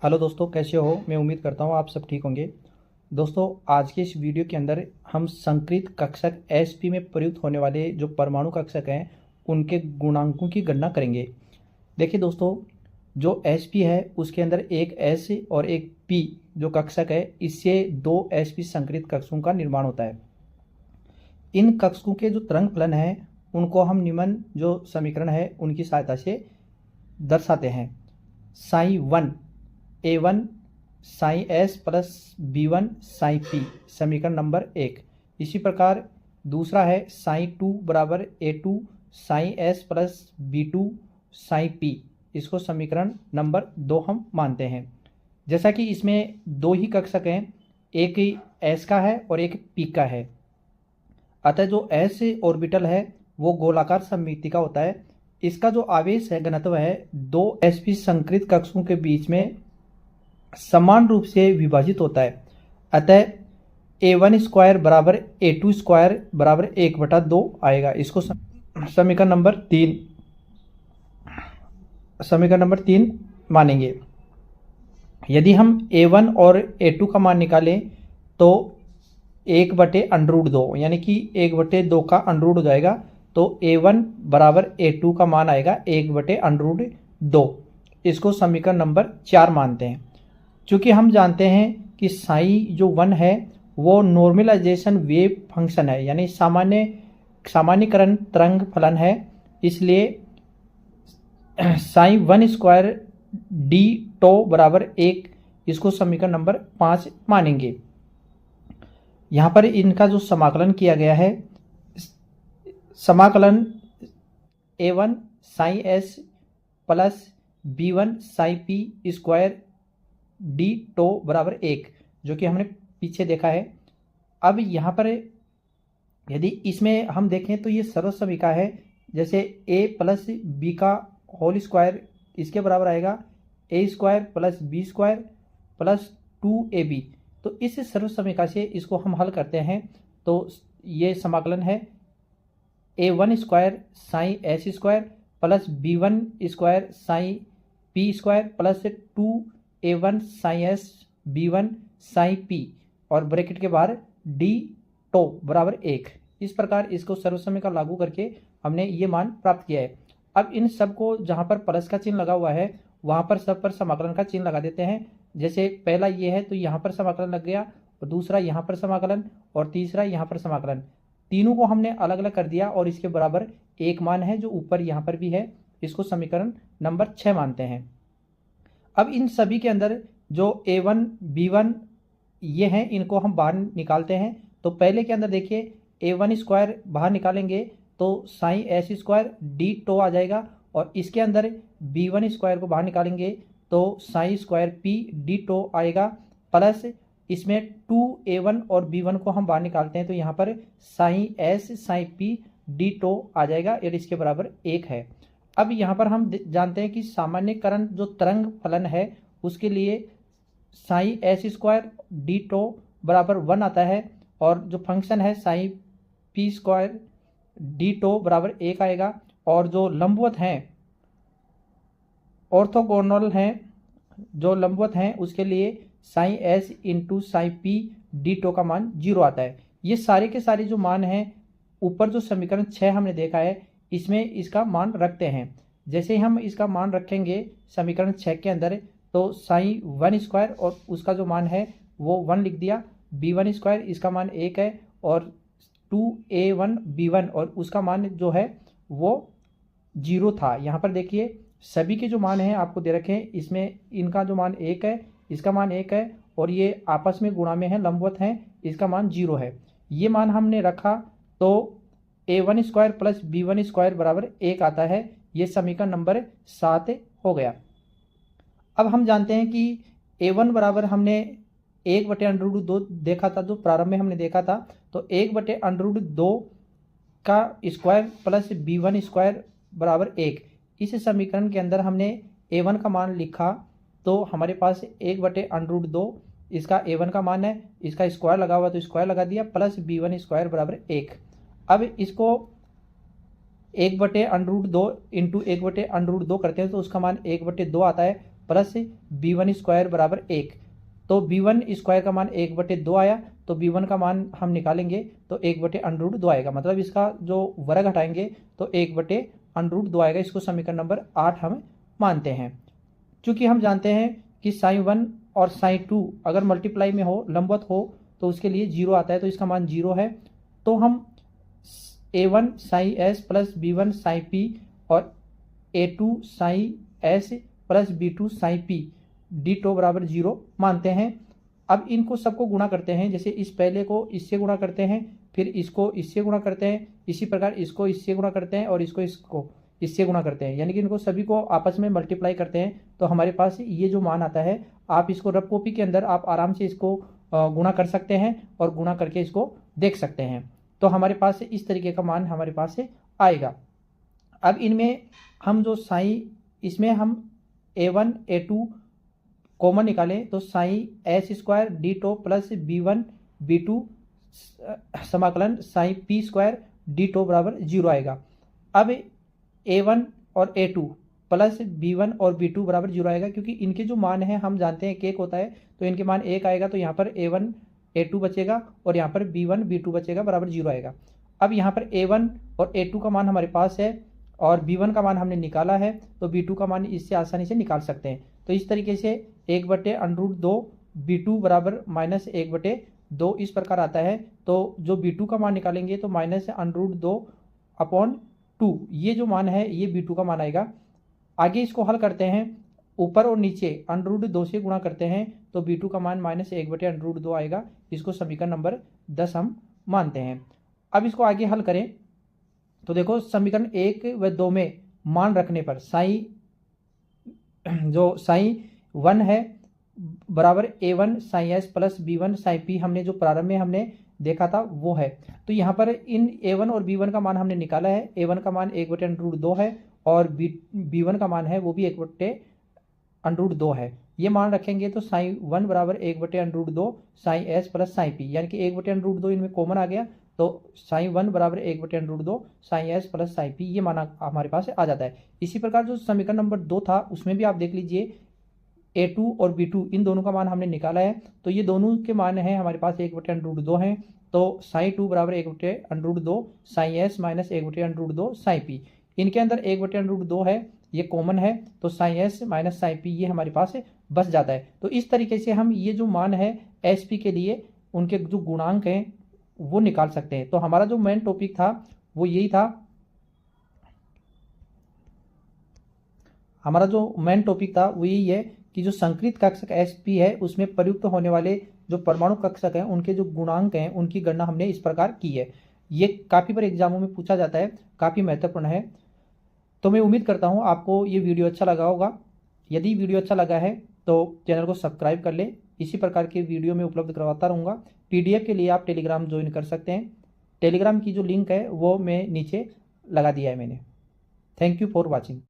Hello दोस्तों, कैसे हो। मैं उम्मीद करता हूँ आप सब ठीक होंगे। दोस्तों, आज के इस वीडियो के अंदर हम संक्रित कक्षक एसपी में प्रयुक्त होने वाले जो परमाणु कक्षक हैं उनके गुणांकों की गणना करेंगे। देखिए दोस्तों, जो एसपी है उसके अंदर एक एस और एक पी जो कक्षक है, इससे दो एसपी संक्रित कक्षकों का निर्माण होता है। इन कक्षकों के जो तरंग फलन है उनको हम निम्न जो समीकरण है उनकी सहायता से दर्शाते हैं। Psi one A1 psi S plus B1 psi P, समीकरण नंबर 1। इसी प्रकार दूसरा है साई 2 बराबर A2 Sai S plus B2 Sai P, इसको समीकरण नंबर 2 हम मानते हैं। जैसा कि इसमें दो ही कक्षक हैं, एक एस का है और एक पी का है, अतः जो एस ऑर्बिटल है वो गोलाकार सममिति का होता है। इसका जो आवेश है घनत्व है दो एसपी संक्रित कक्षकों के बीच में समान रूप से विभाजित होता है। अतः A1 स्क्वायर बराबर A2 स्क्वायर बराबर 1/2 आएगा। इसको समीकरण नंबर तीन मानेंगे। यदि हम A1 और A2 का मान निकालें तो 1/√2 यानी कि 1/2 का अंडरूट हो जाएगा, तो A1 बराबर A2 का मान आएगा 1/√2। इसको समीकरण नंबर 4 मानते हैं। चूंकि हम जानते हैं कि साई जो 1 है वो नॉर्मलाइजेशन वेव फंक्शन है, यानी सामान्यकरण तरंग फलन है, इसलिए साई 1 स्क्वायर डी टो बराबर 1, इसको समीकरण नंबर 5 मानेंगे। यहाँ पर इनका जो समाकलन किया गया है, समाकलन A1 psi S plus B1 psi P square D tau बराबर 1, जो कि हमने पीछे देखा है। अब यहाँ पर यदि इसमें हम देखें तो ये सर्वसमीका है, जैसे a प्लस बी का होल स्क्वायर इसके बराबर आएगा a square plus B square plus 2ab। तो इस सर्वसमीका से इसको हम हल करते हैं तो ये समाकलन है A1 square Sai S square plus B1 square Sai P square plus 2A1 Sai S B1 psi P और ब्रैकेट के बाहर डी टो बराबर 1। इस प्रकार इसको सर्वसमीका लागू करके हमने ये मान प्राप्त किया है। अब इन सब को जहाँ पर प्लस का चिन्ह लगा हुआ है वहाँ पर सब पर समाकलन का चिन्ह लगा देते हैं। जैसे पहला ये है तो यहाँ पर समाकलन लग गया, और दूसरा यहाँ पर समाकलन, और तीसरा यहाँ पर समाकलन। तीनों को हमने अलग अलग कर दिया और इसके बराबर एक मान है जो ऊपर यहाँ पर भी है, इसको समीकरण नंबर 6 मानते हैं। अब इन सभी के अंदर जो A1 B1 ये हैं इनको हम बाहर निकालते हैं। तो पहले के अंदर देखिए A1 स्क्वायर बाहर निकालेंगे तो psi S square D tau आ जाएगा, और इसके अंदर B1 स्क्वायर को बाहर निकालेंगे तो psi square P D tau आएगा, प्लस इसमें 2A1 और B1 को हम बाहर निकालते हैं तो यहाँ पर psi S psi P D tau आ जाएगा, और इसके बराबर 1 है। अब यहाँ पर हम जानते हैं कि सामान्यकरण जो तरंग फलन है उसके लिए psi S square D tau बराबर 1 आता है, और जो फंक्शन है psi P square D tau बराबर 1 आएगा। और जो लंबवत हैं ऑर्थोगोनल हैं, जो लंबवत हैं उसके लिए psi S into psi P D tau का मान 0 आता है। ये सारे के सारे जो मान हैं ऊपर जो समीकरण 6 हमने देखा है इसमें इसका मान रखते हैं। जैसे ही हम इसका मान रखेंगे समीकरण 6 के अंदर तो साई 1 स्क्वायर और उसका जो मान है वो 1 लिख दिया, B1 स्क्वायर इसका मान 1 है, और 2A1 B1 और उसका मान जो है वो 0 था। यहाँ पर देखिए सभी के जो मान हैं आपको दे रखे हैं, इसमें इनका जो मान 1 है, इसका मान 1 है, और ये आपस में गुणा में है, लंबवत हैं, इसका मान 0 है। ये मान हमने रखा तो A1 square plus B1 square बराबर 1 आता है। ये समीकरण नंबर 7 हो गया। अब हम जानते हैं कि A1 बराबर हमने 1/√2 देखा था, जो प्रारंभ में हमने देखा था, तो 1/√2 का स्क्वायर प्लस B1 स्क्वायर बराबर 1। इस समीकरण के अंदर हमने A1 का मान लिखा तो हमारे पास 1/√2 इसका A1 का मान है, इसका स्क्वायर लगा हुआ तो स्क्वायर लगा दिया, प्लस B1 स्क्वायर बराबर 1। अब इसको 1/√2 इंटू 1/√2 करते हैं तो उसका मान 1/2 आता है, प्लस b1 स्क्वायर बराबर 1। तो b1 स्क्वायर का मान 1/2 आया, तो b1 का मान हम निकालेंगे तो 1/√2 आएगा। मतलब इसका जो वर्ग हटाएंगे तो 1/√2 आएगा। इसको समीकरण नंबर 8 हम मानते हैं। चूंकि हम जानते हैं कि sin1 और sin2 अगर मल्टीप्लाई में हो, लंबवत हो, तो उसके लिए 0 आता है, तो इसका मान 0 है। तो हम a1 sin s plus b1 sin p और a2 sin s plus b2 sin p D tau बराबर 0 मानते हैं। अब इनको सबको गुणा करते हैं, जैसे इस पहले को इससे गुणा करते हैं, फिर इसको इससे गुणा करते हैं, इसी प्रकार इसको इससे गुणा करते हैं और इसको इससे गुणा करते हैं, यानी कि इनको सभी को आपस में मल्टीप्लाई करते हैं। तो हमारे पास ये जो मान आता है, आप इसको रफ कॉपी के अंदर आप आराम से इसको गुणा कर सकते हैं और गुणा करके इसको देख सकते हैं। तो हमारे पास इस तरीके का मान हमारे पास आएगा। अब इनमें हम जो इसमें हम a1 a2 कॉमन निकालें तो sine S square D tau plus b1 b2 समाकलन sine p square D tau बराबर 0 आएगा। अब a1 और a2 प्लस b1 और b2 बराबर 0 आएगा, क्योंकि इनके जो मान हैं हम जानते हैं कि 1 होता है, तो इनके मान 1 आएगा। तो यहाँ पर a1 a2 बचेगा और यहाँ पर b1 b2 बचेगा, बराबर 0 आएगा। अब यहाँ पर a1 और a2 का मान हमारे पास है और b1 का मान हमने निकाला है, तो b2 का मान इससे आसानी से निकाल सकते हैं। तो इस तरीके से 1/√2 b2 बराबर -1/2 इस प्रकार आता है। तो जो b2 का मान निकालेंगे तो -√2/2 ये जो मान है ये b2 का मान आएगा। आगे इसको हल करते हैं, ऊपर और नीचे √2 से गुणा करते हैं तो b2 का मान -1/√2 आएगा। इसको समीकरण नंबर 10 हम मानते हैं। अब इसको आगे हल करें तो देखो समीकरण 1 व 2 में मान रखने पर sin1 है बराबर a1 sin s plus b1 sin p, हमने जो प्रारंभ में हमने देखा था वो है। तो यहाँ पर इन a1 और b1 का मान हमने निकाला है। a1 का मान 1/√2 है और b1 का मान है वो भी 1/√2 है। ये मान रखेंगे तो sin1 बराबर 1/√2 sin s plus sin p, यानी कि 1/√2 इनमें कॉमन आ गया, तो sin1 बराबर 1/√2 sin s plus sin p ये मान हमारे पास आ जाता है। इसी प्रकार जो समीकरण नंबर 2 था उसमें भी आप देख लीजिए a2 और b2 इन दोनों का मान हमने निकाला है, तो ये दोनों के मान हैं हमारे पास 1/√2 हैं। तो sin2 बराबर 1/√2 sin s minus 1/√2 sin p, इनके अंदर 1/√2 है, ये कॉमन है, तो sin s minus sin p ये हमारे पास बच जाता है। तो इस तरीके से हम ये जो मान है एस पी के लिए उनके जो गुणांक हैं वो निकाल सकते हैं। तो हमारा जो मेन टॉपिक था वो यही था, हमारा जो मेन टॉपिक था वो यही है कि जो संक्रित कक्षक sp है उसमें प्रयुक्त होने वाले जो परमाणु कक्षक हैं उनके जो गुणांक हैं उनकी गणना हमने इस प्रकार की है। ये काफ़ी बार एग्जामों में पूछा जाता है, काफ़ी महत्वपूर्ण है। तो मैं उम्मीद करता हूँ आपको ये वीडियो अच्छा लगा होगा। यदि वीडियो अच्छा लगा है तो चैनल को सब्सक्राइब कर लें, इसी प्रकार के वीडियो में उपलब्ध करवाता रहूँगा। PDF के लिए आप टेलीग्राम ज्वाइन कर सकते हैं, टेलीग्राम की जो लिंक है वो मैं नीचे लगा दिया है मैंने। Thank you for watching.